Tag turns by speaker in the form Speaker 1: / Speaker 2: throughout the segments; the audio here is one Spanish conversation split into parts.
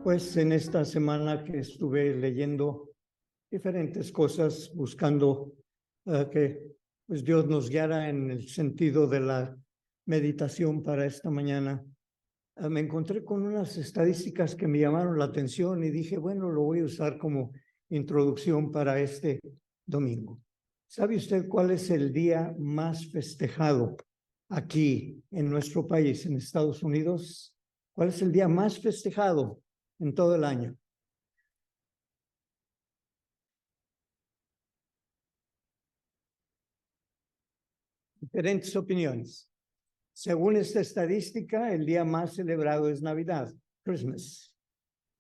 Speaker 1: Pues en esta semana que estuve leyendo diferentes cosas, buscando que pues Dios nos guiara en el sentido de la meditación para esta mañana, me encontré con unas estadísticas que me llamaron la atención y dije, bueno, lo voy a usar como introducción para este domingo. ¿Sabe usted cuál es el día más festejado aquí en nuestro país, en Estados Unidos? ¿Cuál es el día más festejado en todo el año? Diferentes opiniones. Según esta estadística, el día más celebrado es Navidad, Christmas,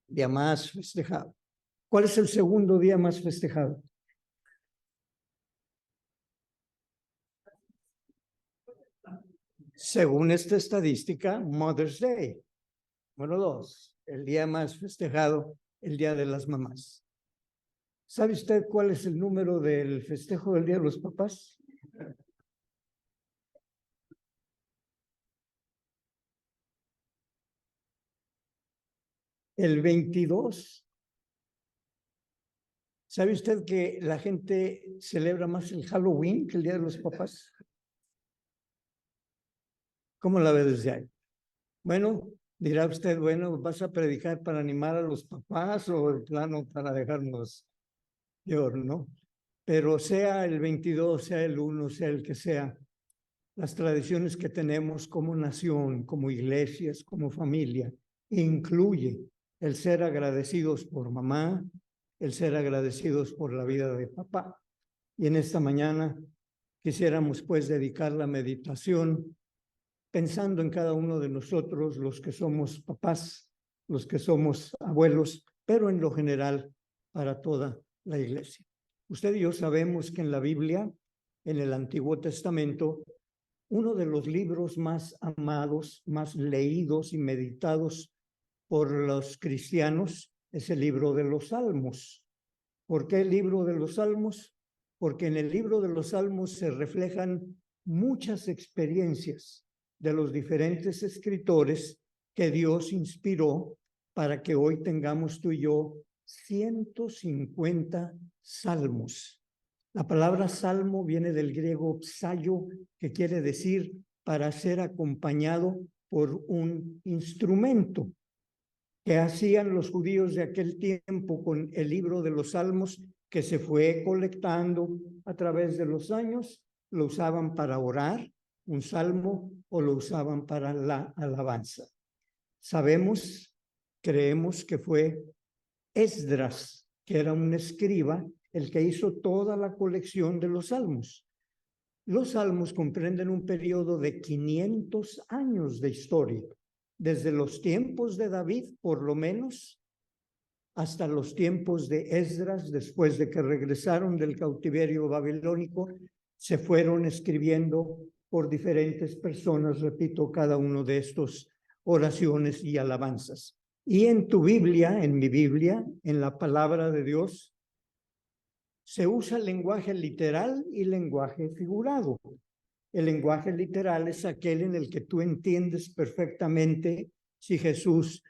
Speaker 1: día más festejado. ¿Cuál es el segundo día más festejado? Según esta estadística, Mother's Day. Número 2, el día más festejado, el Día de las Mamás. ¿Sabe usted cuál es el número del festejo del Día de los Papás? El 22. ¿Sabe usted que la gente celebra más el Halloween que el Día de los Papás? ¿Cómo la ve desde ahí? Bueno, dirá usted, bueno, ¿vas a predicar para animar a los papás o el plano para dejarnos peor, no? Pero sea el 22, sea el 1, sea el que sea, las tradiciones que tenemos como nación, como iglesias, como familia, incluye el ser agradecidos por mamá, el ser agradecidos por la vida de papá. Y en esta mañana quisiéramos pues dedicar la meditación pensando en cada uno de nosotros, los que somos papás, los que somos abuelos, pero en lo general para toda la iglesia. Usted y yo sabemos que en la Biblia, en el Antiguo Testamento, uno de los libros más amados, más leídos y meditados por los cristianos es el libro de los Salmos. ¿Por qué el libro de los Salmos? Porque en el libro de los Salmos se reflejan muchas experiencias de los diferentes escritores que Dios inspiró para que hoy tengamos tú y yo 150 salmos. La palabra salmo viene del griego psayo, que quiere decir para ser acompañado por un instrumento. Que hacían los judíos de aquel tiempo con el libro de los Salmos, que se fue colectando a través de los años? Lo usaban para orar, un salmo, o lo usaban para la alabanza. Sabemos, creemos que fue Esdras, que era un escriba, el que hizo toda la colección de los salmos. Los salmos comprenden un periodo de 500 años de historia, desde los tiempos de David, por lo menos, hasta los tiempos de Esdras, después de que regresaron del cautiverio babilónico, se fueron escribiendo por diferentes personas, repito, cada uno de estos oraciones y alabanzas. Y en tu Biblia, en mi Biblia, en la palabra de Dios, se usa lenguaje literal y lenguaje figurado. El lenguaje literal es aquel en el que tú entiendes perfectamente si Jesús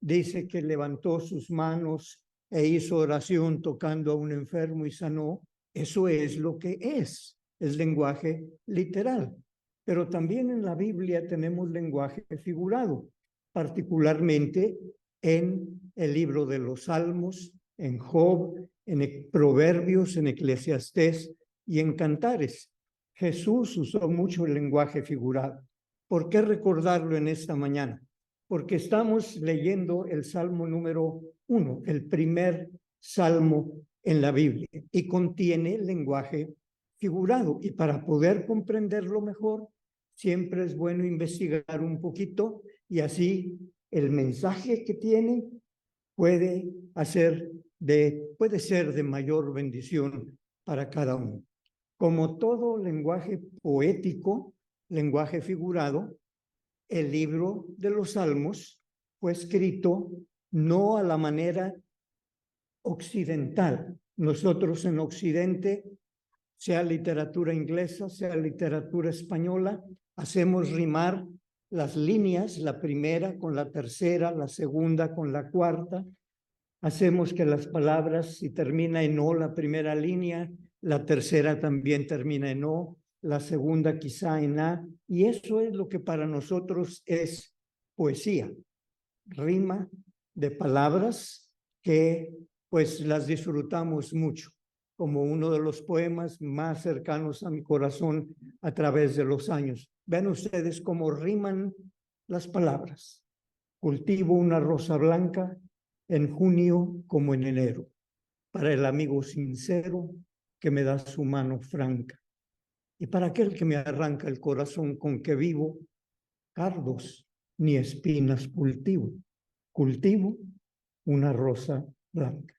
Speaker 1: dice que levantó sus manos e hizo oración tocando a un enfermo y sanó. Eso es lo que es lenguaje literal. Pero también en la Biblia tenemos lenguaje figurado, particularmente en el libro de los Salmos, en Job, en Proverbios, en Eclesiastés y en Cantares. Jesús usó mucho el lenguaje figurado. ¿Por qué recordarlo en esta mañana? Porque estamos leyendo el Salmo número 1, el primer salmo en la Biblia, y contiene lenguaje figurado. Y para poder comprenderlo mejor, siempre es bueno investigar un poquito, y así el mensaje que tiene puede ser de mayor bendición para cada uno. Como todo lenguaje poético, lenguaje figurado, el libro de los Salmos fue escrito no a la manera occidental. Nosotros en Occidente, sea literatura inglesa, sea literatura española, hacemos rimar las líneas, la primera con la tercera, la segunda con la cuarta. Hacemos que las palabras, si termina en O la primera línea, la tercera también termina en O, la segunda quizá en A, y eso es lo que para nosotros es poesía, rima de palabras que pues las disfrutamos mucho, como uno de los poemas más cercanos a mi corazón a través de los años. Ven ustedes cómo riman las palabras. Cultivo una rosa blanca en junio como en enero, para el amigo sincero que me da su mano franca. Y para aquel que me arranca el corazón con que vivo, cardos ni espinas cultivo. Cultivo una rosa blanca.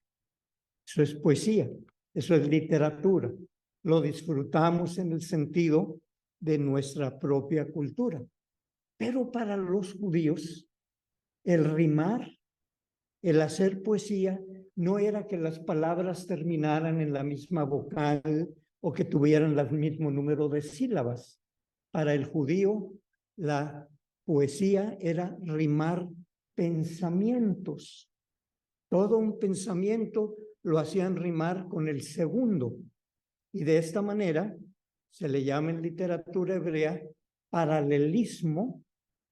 Speaker 1: Eso es poesía, eso es literatura. Lo disfrutamos en el sentido de nuestra propia cultura. Pero para los judíos, el rimar, el hacer poesía, no era que las palabras terminaran en la misma vocal o que tuvieran el mismo número de sílabas. Para el judío, la poesía era rimar pensamientos. Todo un pensamiento lo hacían rimar con el segundo. Y de esta manera se le llama en literatura hebrea paralelismo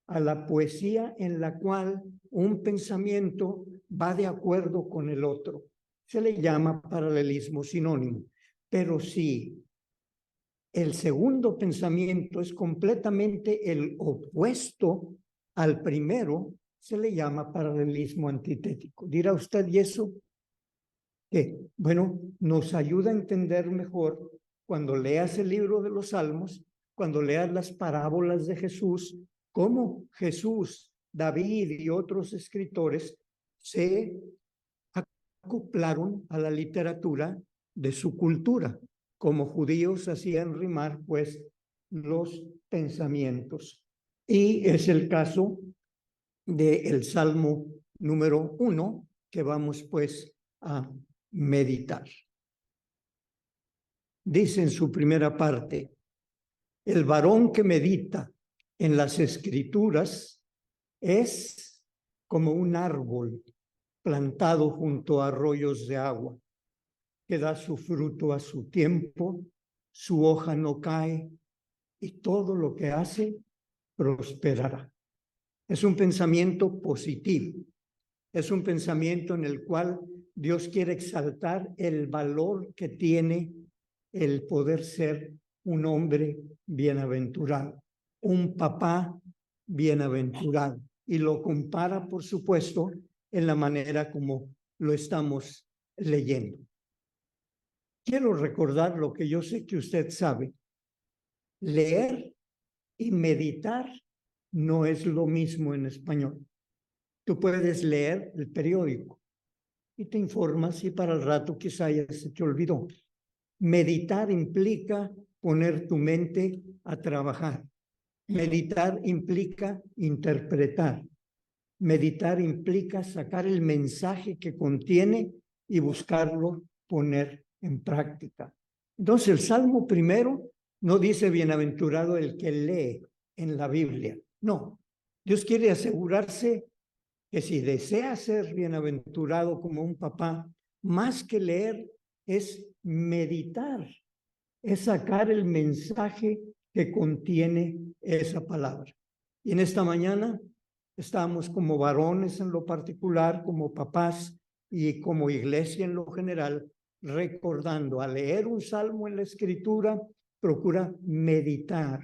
Speaker 1: a la poesía en la cual un pensamiento va de acuerdo con el otro. Se le llama paralelismo sinónimo. Pero si el segundo pensamiento es completamente el opuesto al primero, se le llama paralelismo antitético. Dirá usted, ¿y eso qué? Bueno, nos ayuda a entender mejor cuando leas el libro de los Salmos, cuando leas las parábolas de Jesús, cómo Jesús, David y otros escritores se acoplaron a la literatura de su cultura. Como judíos hacían rimar, pues, los pensamientos. Y es el caso del Salmo número 1, que vamos, pues, a meditar. Dice en su primera parte, el varón que medita en las escrituras es como un árbol plantado junto a arroyos de agua, que da su fruto a su tiempo, su hoja no cae y todo lo que hace prosperará. Es un pensamiento positivo, es un pensamiento en el cual Dios quiere exaltar el valor que tiene el poder ser un hombre bienaventurado, un papá bienaventurado. Y lo compara, por supuesto, en la manera como lo estamos leyendo. Quiero recordar lo que yo sé que usted sabe. Leer y meditar no es lo mismo en español. Tú puedes leer el periódico y te informas y para el rato quizá ya se te olvidó. Meditar implica poner tu mente a trabajar. Meditar implica interpretar. Meditar implica sacar el mensaje que contiene y buscarlo poner en práctica. Entonces el Salmo primero no dice bienaventurado el que lee en la Biblia. No, Dios quiere asegurarse que si desea ser bienaventurado como un papá, más que leer es meditar, es sacar el mensaje que contiene esa palabra. Y en esta mañana estamos como varones en lo particular, como papás y como iglesia en lo general, recordando, al leer un salmo en la escritura, procura meditar.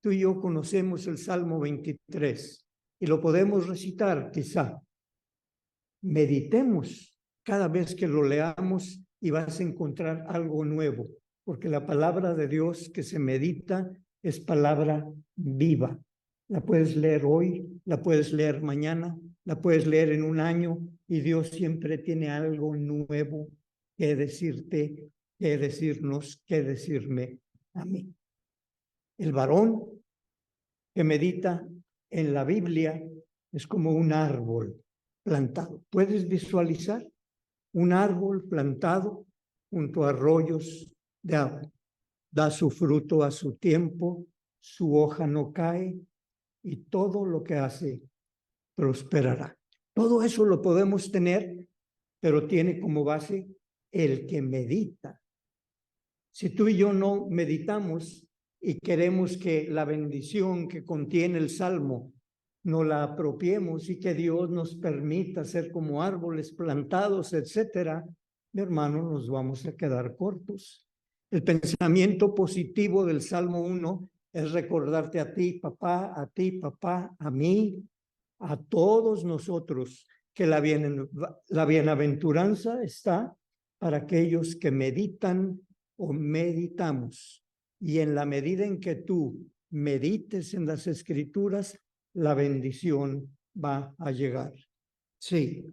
Speaker 1: Tú y yo conocemos el Salmo 23 y lo podemos recitar quizá. Meditemos cada vez que lo leamos y vas a encontrar algo nuevo, porque la palabra de Dios que se medita es palabra viva. La puedes leer hoy, la puedes leer mañana, la puedes leer en un año y Dios siempre tiene algo nuevo que decirte, que decirnos, que decirme a mí. El varón que medita en la Biblia es como un árbol plantado. ¿Puedes visualizar un árbol plantado junto a arroyos de agua? Da su fruto a su tiempo, su hoja no cae y todo lo que hace prosperará. Todo eso lo podemos tener, pero tiene como base el que medita. Si tú y yo no meditamos y queremos que la bendición que contiene el Salmo nos la apropiemos y que Dios nos permita ser como árboles plantados, etcétera, mi hermano, nos vamos a quedar cortos. El pensamiento positivo del Salmo 1 es recordarte a ti, papá, a mí, a todos nosotros, que la bienaventuranza está para aquellos que meditan o meditamos. Y en la medida en que tú medites en las Escrituras, la bendición va a llegar. Sí,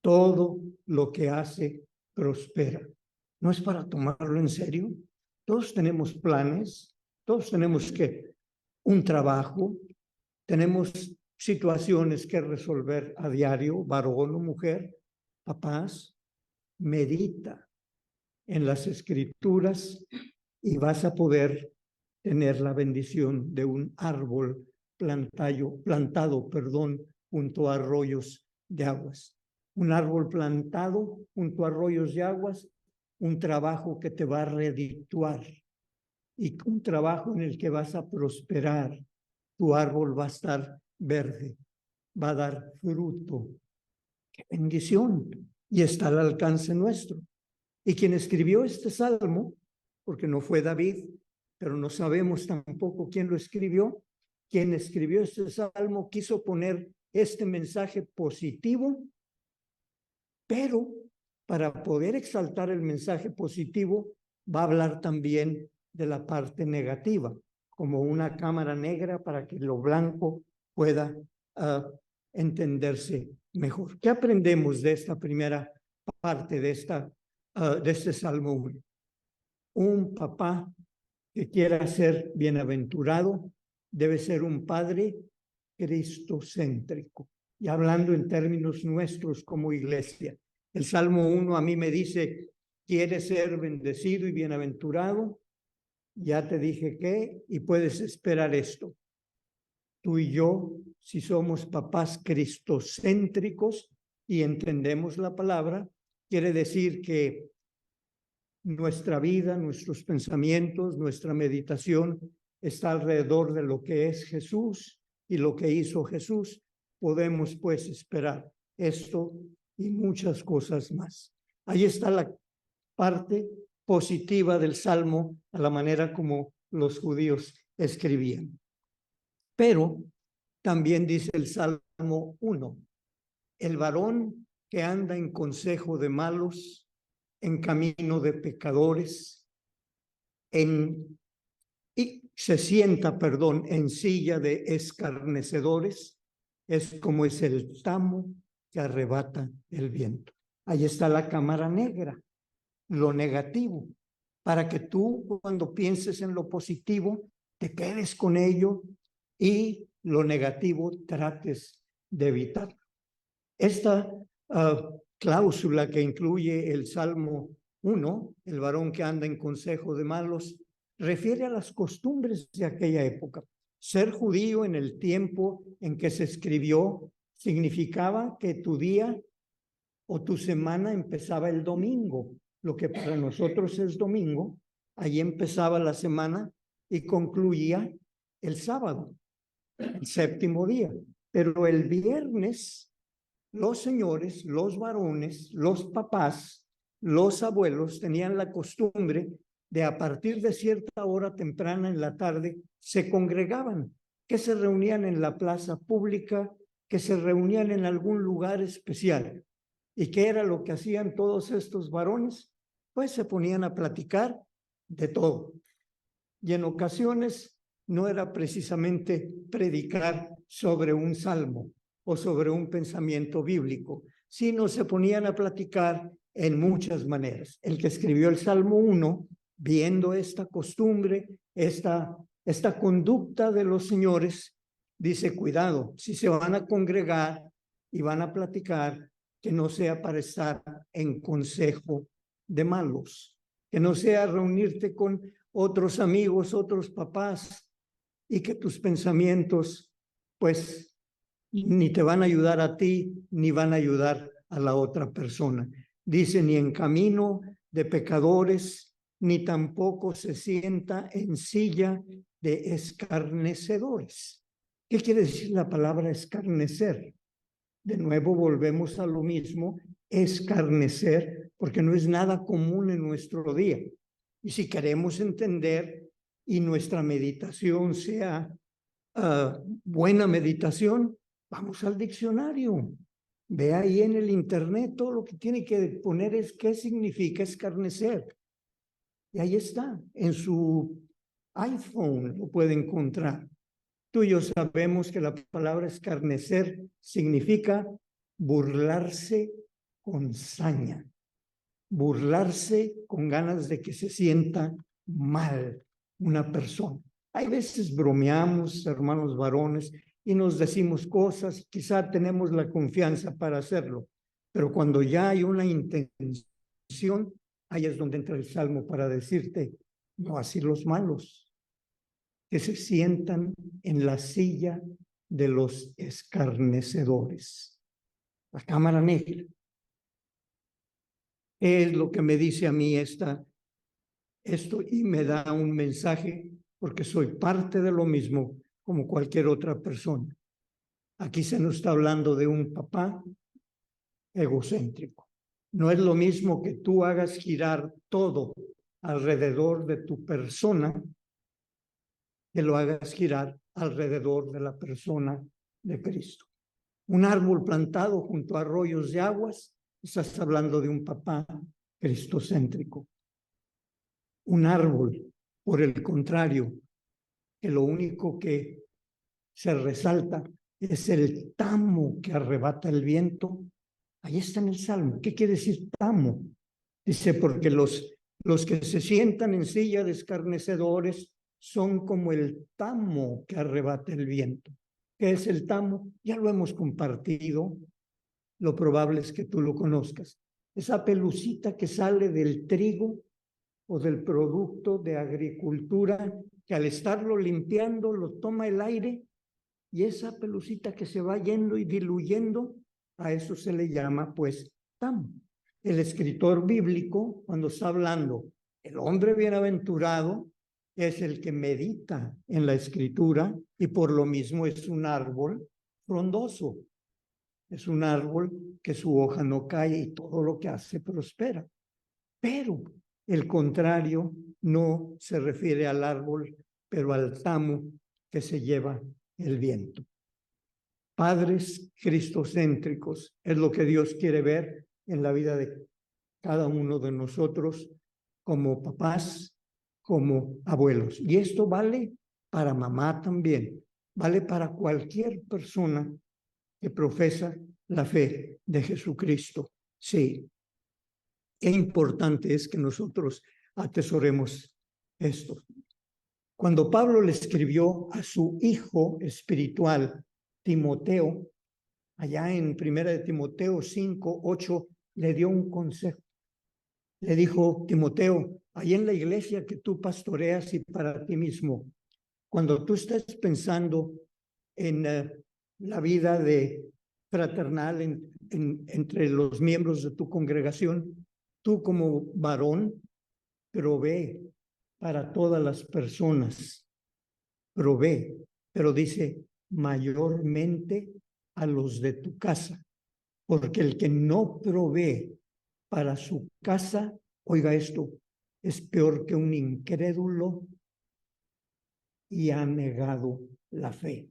Speaker 1: todo lo que hace prospera. No es para tomarlo en serio. Todos tenemos planes, todos tenemos un trabajo, tenemos situaciones que resolver a diario, varón o mujer. Papás, medita en las Escrituras y vas a poder tener la bendición de un árbol plantado, junto a arroyos de aguas. Un árbol plantado junto a arroyos de aguas, un trabajo que te va a redituar y un trabajo en el que vas a prosperar. Tu árbol va a estar verde, va a dar fruto. ¡Qué bendición! Y está al alcance nuestro. Y quien escribió este salmo, porque no fue David, pero no sabemos tampoco quién lo escribió, quien escribió este salmo quiso poner este mensaje positivo, pero para poder exaltar el mensaje positivo, va a hablar también de la parte negativa, como una cámara negra para que lo blanco pueda entenderse mejor. ¿Qué aprendemos de esta primera parte de este Salmo 1? Un papá que quiera ser bienaventurado debe ser un padre cristocéntrico. Y hablando en términos nuestros como iglesia, el Salmo 1 a mí me dice, ¿quieres ser bendecido y bienaventurado? Ya te dije qué, y puedes esperar esto. Tú y yo, si somos papás cristocéntricos y entendemos la palabra, quiere decir que nuestra vida, nuestros pensamientos, nuestra meditación está alrededor de lo que es Jesús y lo que hizo Jesús. Podemos pues esperar esto y muchas cosas más. Ahí está la parte positiva del Salmo a la manera como los judíos escribían. Pero también dice el Salmo 1, el varón que anda en consejo de malos, en camino de pecadores, y se sienta, en silla de escarnecedores, es como es el tamo que arrebata el viento. Ahí está la cámara negra, lo negativo, para que tú cuando pienses en lo positivo, te quedes con ello y lo negativo trates de evitarlo. Esta cláusula que incluye el Salmo 1, el varón que anda en consejo de malos, refiere a las costumbres de aquella época. Ser judío en el tiempo en que se escribió significaba que tu día o tu semana empezaba el domingo, lo que para nosotros es domingo. Ahí empezaba la semana y concluía el sábado, el séptimo día. Pero el viernes, los señores, los varones, los papás, los abuelos tenían la costumbre de a partir de cierta hora temprana en la tarde se congregaban, que se reunían en la plaza pública, que se reunían en algún lugar especial. ¿Y qué era lo que hacían todos estos varones? Pues se ponían a platicar de todo. Y en ocasiones no era precisamente predicar sobre un salmo o sobre un pensamiento bíblico, sino se ponían a platicar en muchas maneras. El que escribió el Salmo 1, viendo esta costumbre, esta conducta de los señores, dice, cuidado, si se van a congregar y van a platicar, que no sea para estar en consejo de malos, que no sea reunirte con otros amigos, otros papás, y que tus pensamientos pues ni te van a ayudar a ti, ni van a ayudar a la otra persona. Dice, ni en camino de pecadores, ni tampoco se sienta en silla de escarnecedores. ¿Qué quiere decir la palabra escarnecer? De nuevo volvemos a lo mismo, escarnecer, porque no es nada común en nuestro día. Y si queremos entender y nuestra meditación sea buena meditación, vamos al diccionario. Ve ahí en el internet, todo lo que tiene que poner es qué significa escarnecer. Y ahí está, en su iPhone lo puede encontrar. Tú y yo sabemos que la palabra escarnecer significa burlarse con saña, burlarse con ganas de que se sienta mal una persona. Hay veces bromeamos, hermanos varones, y nos decimos cosas, quizá tenemos la confianza para hacerlo, pero cuando ya hay una intención, ahí es donde entra el Salmo para decirte, no así los malos, que se sientan en la silla de los escarnecedores. La cámara negra. Es lo que me dice a mí esto y me da un mensaje porque soy parte de lo mismo como cualquier otra persona. Aquí se nos está hablando de un papá egocéntrico. No es lo mismo que tú hagas girar todo alrededor de tu persona que lo hagas girar alrededor de la persona de Cristo. Un árbol plantado junto a arroyos de aguas, estás hablando de un papá cristocéntrico. Un árbol, por el contrario, que lo único que se resalta es el tamo que arrebata el viento. Ahí está en el Salmo. ¿Qué quiere decir tamo? Dice, porque los que se sientan en silla de escarnecedores son como el tamo que arrebata el viento. ¿Qué es el tamo? Ya lo hemos compartido. Lo probable es que tú lo conozcas. Esa pelucita que sale del trigo o del producto de agricultura, que al estarlo limpiando lo toma el aire, y esa pelucita que se va yendo y diluyendo, a eso se le llama pues tamo. El escritor bíblico, cuando está hablando, el hombre bienaventurado es el que medita en la escritura y por lo mismo es un árbol frondoso. Es un árbol que su hoja no cae y todo lo que hace prospera. Pero el contrario no se refiere al árbol, pero al tamo que se lleva el viento. Padres cristocéntricos es lo que Dios quiere ver en la vida de cada uno de nosotros como papás, como abuelos. Y esto vale para mamá también, vale para cualquier persona que profesa la fe de Jesucristo. Sí, qué importante es que nosotros atesoremos esto. Cuando Pablo le escribió a su hijo espiritual, Timoteo, allá en 1 Timoteo 5:8, le dio un consejo. Le dijo, Timoteo, ahí en la iglesia que tú pastoreas y para ti mismo, cuando tú estés pensando en la vida fraternal entre los miembros de tu congregación, tú como varón provee para todas las personas, provee, pero dice mayormente a los de tu casa, porque el que no provee para su casa, oiga esto, es peor que un incrédulo y ha negado la fe.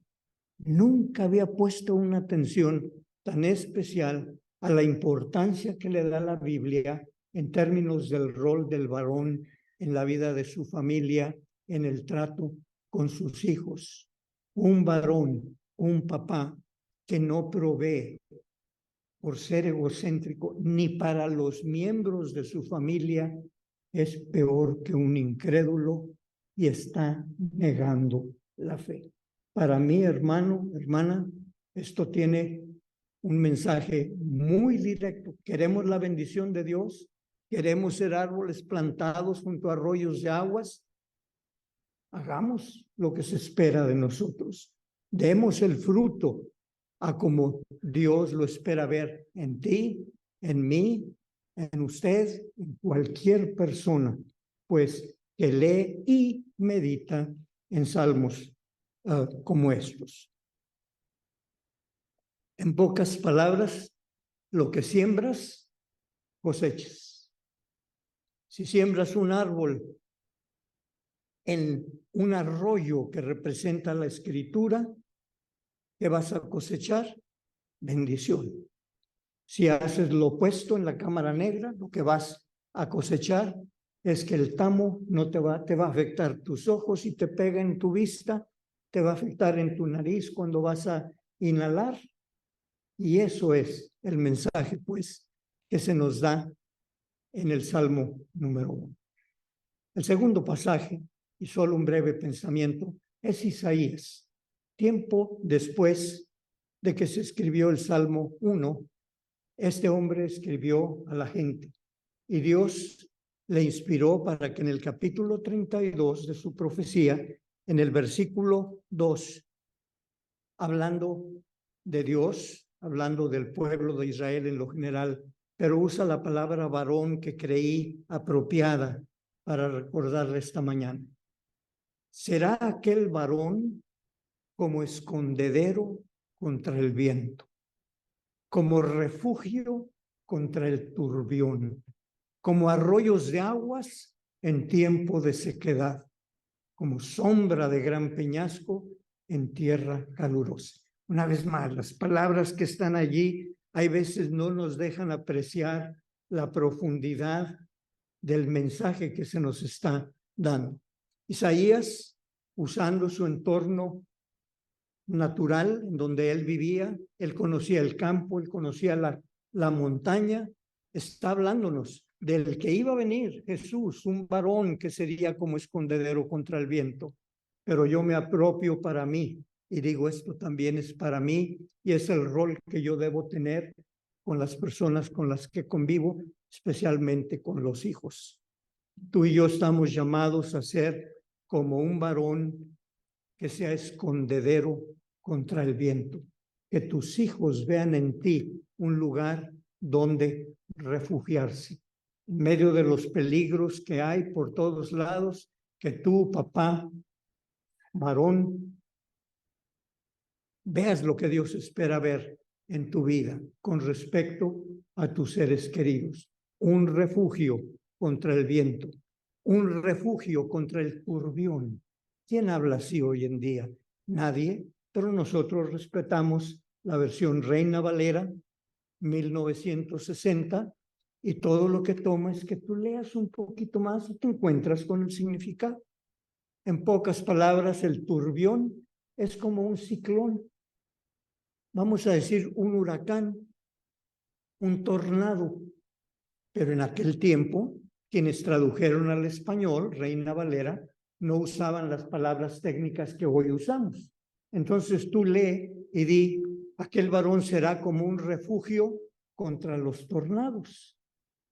Speaker 1: Nunca había puesto una atención tan especial a la importancia que le da la Biblia en términos del rol del varón en la vida de su familia, en el trato con sus hijos. Un varón, un papá que no provee por ser egocéntrico ni para los miembros de su familia es peor que un incrédulo y está negando la fe. Para mí, hermano, hermana, esto tiene un mensaje muy directo. Queremos la bendición de Dios, queremos ser árboles plantados junto a arroyos de aguas. Hagamos lo que se espera de nosotros. Demos el fruto a como Dios lo espera ver en ti, en mí, en usted, en cualquier persona, pues que lee y medita en salmos como estos. En pocas palabras, lo que siembras, cosechas. Si siembras un árbol en un arroyo que representa la escritura, ¿qué vas a cosechar? Bendición. Si haces lo opuesto en la cámara negra, lo que vas a cosechar es que el tamo no te va a afectar tus ojos y te pega en tu vista, te va a afectar en tu nariz cuando vas a inhalar. Y eso es el mensaje, pues, que se nos da en el Salmo número 1. El segundo pasaje, y solo un breve pensamiento, es Isaías. Tiempo después de que se escribió el Salmo 1, este hombre escribió a la gente y Dios le inspiró para que en el capítulo 32 de su profecía, en el versículo 2, hablando de Dios, hablando del pueblo de Israel en lo general, pero usa la palabra varón que creí apropiada para recordarle esta mañana. ¿Será aquel varón como escondedero contra el viento, como refugio contra el turbión, como arroyos de aguas en tiempo de sequedad, como sombra de gran peñasco en tierra calurosa? Una vez más, las palabras que están allí hay veces no nos dejan apreciar la profundidad del mensaje que se nos está dando. Isaías, usando su entorno natural en donde él vivía, él conocía el campo, él conocía la montaña, está hablándonos del que iba a venir, Jesús, un varón que sería como escondedero contra el viento. Pero yo me apropio para mí y digo, esto también es para mí y es el rol que yo debo tener con las personas con las que convivo, especialmente con los hijos. Tú y yo estamos llamados a ser como un varón que sea escondedero contra el viento, que tus hijos vean en ti un lugar donde refugiarse. En medio de los peligros que hay por todos lados, que tú, papá, varón, veas lo que Dios espera ver en tu vida con respecto a tus seres queridos. Un refugio contra el viento, un refugio contra el turbión. ¿Quién habla así hoy en día? Nadie, pero nosotros respetamos la versión Reina Valera 1960 y todo lo que toma es que tú leas un poquito más y te encuentras con el significado. En pocas palabras, el turbión es como un ciclón, vamos a decir un huracán, un tornado, pero en aquel tiempo quienes tradujeron al español, Reina Valera, no usaban las palabras técnicas que hoy usamos. Entonces tú lee y di, aquel varón será como un refugio contra los tornados,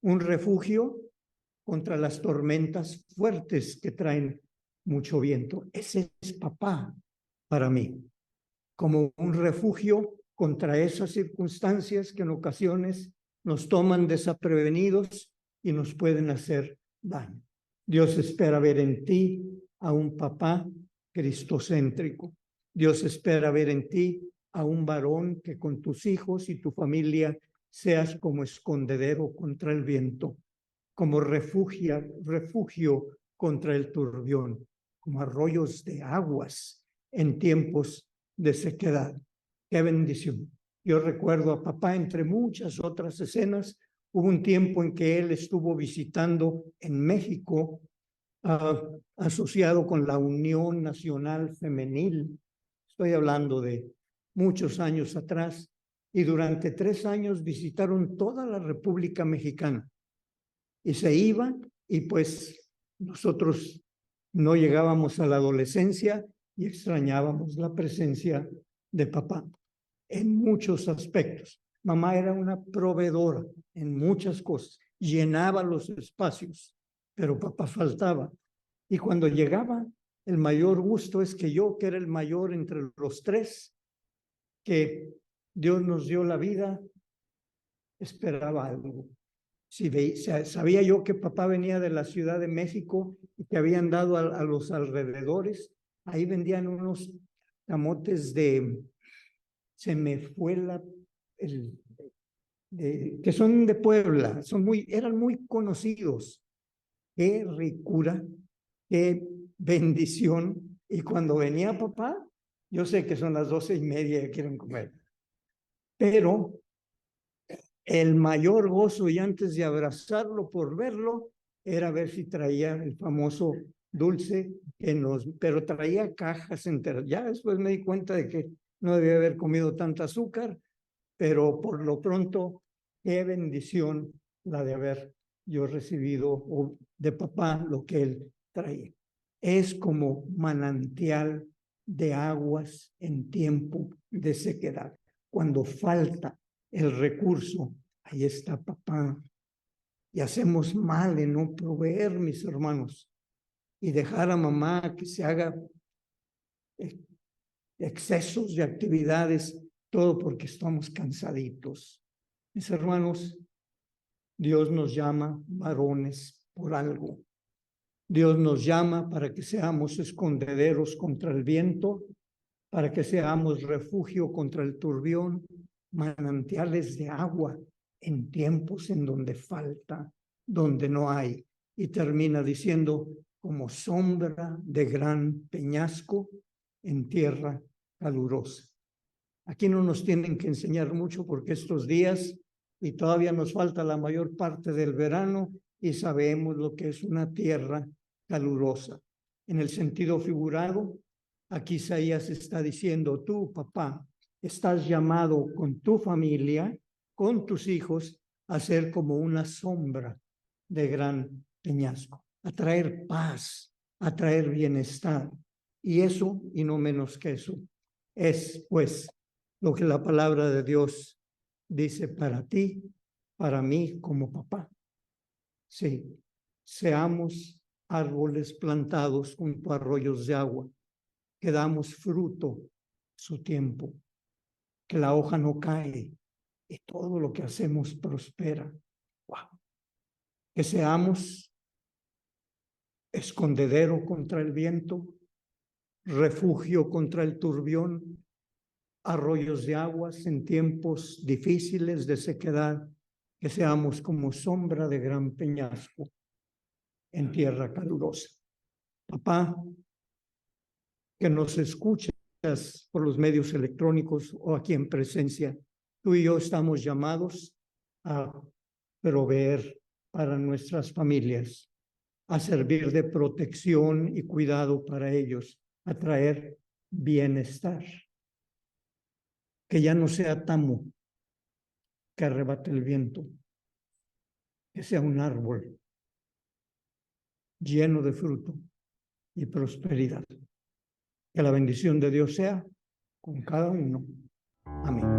Speaker 1: un refugio contra las tormentas fuertes que traen mucho viento. Ese es papá para mí, como un refugio contra esas circunstancias que en ocasiones nos toman desprevenidos y nos pueden hacer daño. Dios espera ver en ti a un papá cristocéntrico. Dios espera ver en ti a un varón que con tus hijos y tu familia seas como escondedero contra el viento, como refugio contra el turbión, como arroyos de aguas en tiempos de sequedad. ¡Qué bendición! Yo recuerdo a papá, entre muchas otras escenas, hubo un tiempo en que él estuvo visitando en México, asociado con la Unión Nacional Femenil. Estoy hablando de muchos años atrás, y durante 3 años visitaron toda la República Mexicana. Y se iban, y pues nosotros no llegábamos a la adolescencia y extrañábamos la presencia de papá en muchos aspectos. Mamá era una proveedora en muchas cosas, llenaba los espacios, pero papá faltaba. Y cuando llegaba, el mayor gusto es que yo, que era el mayor entre los tres, que Dios nos dio la vida, esperaba algo. Sabía yo que papá venía de la Ciudad de México y que habían dado a los alrededores. Ahí vendían unos camotes se me fue que son de Puebla, eran muy conocidos. Qué ricura, qué bendición. Y cuando venía papá, yo sé que son las 12:30 y quieren comer, pero el mayor gozo, y antes de abrazarlo por verlo, era ver si traía el famoso dulce, pero traía cajas enteras. Ya después me di cuenta de que no debía haber comido tanta azúcar, pero por lo pronto, qué bendición la de haber yo recibido de papá lo que él traía. Es como manantial de aguas en tiempo de sequedad. Cuando falta el recurso, ahí está papá. Y hacemos mal en no proveer, mis hermanos, y dejar a mamá que se haga excesos de actividades, todo porque estamos cansaditos. Mis hermanos, Dios nos llama varones por algo. Dios nos llama para que seamos escondederos contra el viento, para que seamos refugio contra el turbión, manantiales de agua en tiempos en donde falta, donde no hay. Y termina diciendo, como sombra de gran peñasco en tierra calurosa. Aquí no nos tienen que enseñar mucho porque estos días, y todavía nos falta la mayor parte del verano, y sabemos lo que es una tierra calurosa. En el sentido figurado, aquí Isaías está diciendo, tú, papá, estás llamado con tu familia, con tus hijos, a ser como una sombra de gran peñasco, a traer paz, a traer bienestar. Y eso, y no menos que eso, es pues lo que la palabra de Dios dice para ti, para mí como papá. Sí, seamos árboles plantados junto a arroyos de agua, que damos fruto su tiempo, que la hoja no cae y todo lo que hacemos prospera. Wow. Que seamos escondedero contra el viento, refugio contra el turbión, arroyos de aguas en tiempos difíciles de sequedad, que seamos como sombra de gran peñasco en tierra calurosa. Papá, que nos escuchas por los medios electrónicos o aquí en presencia, tú y yo estamos llamados a proveer para nuestras familias, a servir de protección y cuidado para ellos, a traer bienestar. Que ya no sea tamo que arrebate el viento, que sea un árbol lleno de fruto y prosperidad. Que la bendición de Dios sea con cada uno. Amén.